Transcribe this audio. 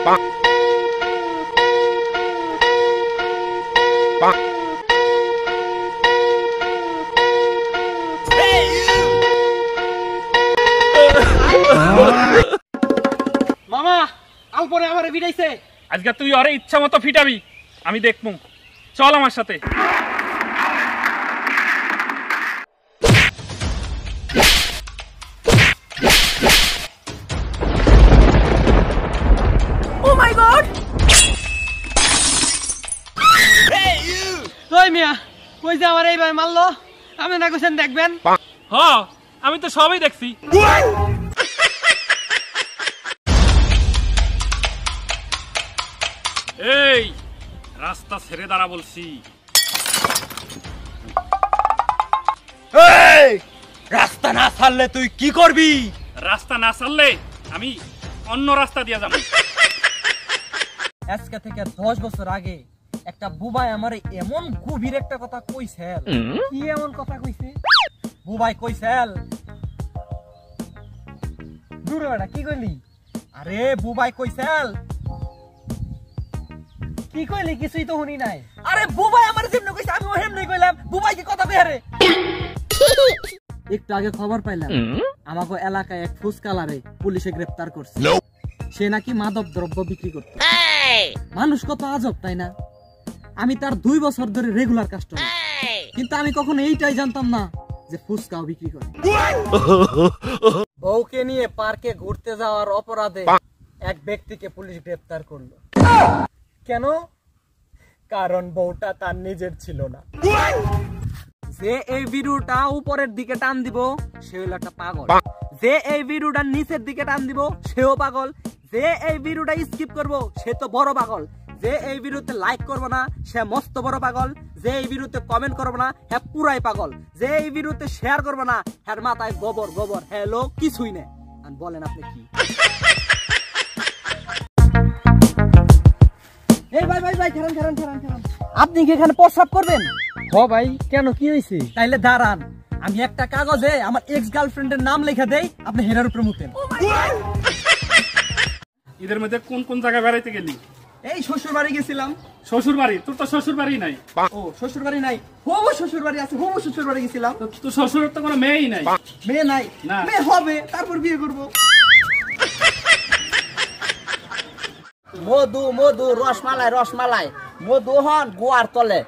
মামা আলপরে আমারে ফিটাইছে। আজকে তুই ওরে ইচ্ছা মতো ফিটাবি, আমি দেখবো। চল আমার সাথে। ও মাই গড! ওই মিয়া, কই যে আমার এইভাবে মারলো? আপনি না কইছেন দেখবেন? হ্যাঁ, আমি তো সবই দেখছি। এই রাস্তা ছেড়ে দাঁড়া বলছি। রাস্তা না ছাড়লে তুই কি করবি? রাস্তা না ছাড়লে আমি অন্য রাস্তা দিয়ে যাবো। আজকে থেকে 10 বছর আগে একটা বুবাই আমারে এমন গভীর একটা কথা কইছেল। কি এমন কথা কইছে? বুবাই কইছেল, দূর বেটা কি কইলি? আরে বুবাই কইছেল, কি কইলি? কিছুই তো শুনি নাই। আরে বুবাই আমারে যেমনে কইছে আমি ওহেমনে কইলাম। বুবাই কি কথা কইরে? একটু আগে খবর পাইলাম আমাগো এলাকায় এক ফুসকালারে পুলিশে গ্রেফতার করছে। সে নাকি মাদক দ্রব্য বিক্রি করত। মানুষ কত আজব, তাই না? আমি তার 2 বছর ধরে রেগুলার কাস্টমার, কিন্তু আমি কখনো এইটাই জানতাম না যে ফুসকাও বিক্রি করে। বউকে নিয়ে পার্কে ঘুরতে যাওয়ার অপরাধে এক ব্যক্তিকে পুলিশ গ্রেফতার করলো। কেন? কারণ বউটা তার নিজের ছিল না। যে এই ভিডিওটা উপরের দিকে টান দিব সে হলো একটা পাগল। যে এই ভিডিওটা নিচের দিকে টান দিব সেও পাগল। যে এই ভিডিওটা স্কিপ করব সে তো বড় পাগল। যে এই ভিডিওতে লাইক করবে না সে মস্ত বড় পাগল। যে এই ভিডিওতে কমেন্ট করবে না হ্যাঁ পুরাই পাগল। যে এই ভিডিওতে শেয়ার করবে না হ্যাঁ মাথায় গোবর গোবর, হ্যালো কিছুই নেই। আর বলেন আপনি কি? এই ভাই ভাই ভাই খেরান খেরান খেরান খেরান, আপনি কি এখানে প্রস্রাব করবেন? হ ভাই, কেন কি হয়েছে? তাইলে দাঁড়ান, আমি একটা কাগজে আমার এক্স গার্লফ্রেন্ডের নাম লিখে দেই, আপনি হেরার উপরে মুতেন। ঈদের মধ্যে কোন কোন জায়গায় বেড়াইতে গেলি? এই শ্বশুর বাড়ি গেছিলাম। শ্বশুর বাড়ি? তোর তো শ্বশুর বাড়ি নাই। ও শ্বশুর বাড়ি নাই? হবু শ্বশুর বাড়ি আছে, হবু শ্বশুর বাড়ি গেছিলাম। তো শ্বশুরের তো কোনো মেয়েই নাই। মেয়ে নাই? না। মেয়ে হবে, তারপর বিয়ে করব। মধু মধু রসমালাই রসমালাই, মধু হন গোয়ার তলে।